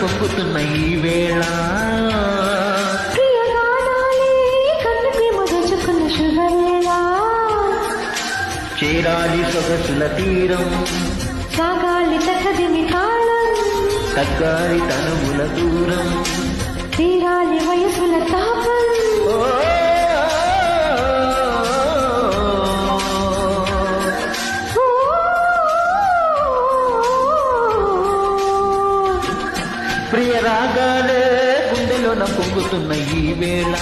పొంగుతున్న ఈ వేళ చేరాలి సొగసుల తీరం సాగాలి తగ్గదిని కాలం తగ్గాలి తనువుల దూరం తీరాలి వయసుల తాపం ప్రియ రాగాలే గుండెలోన పొంగుతున్న ఈ వేళ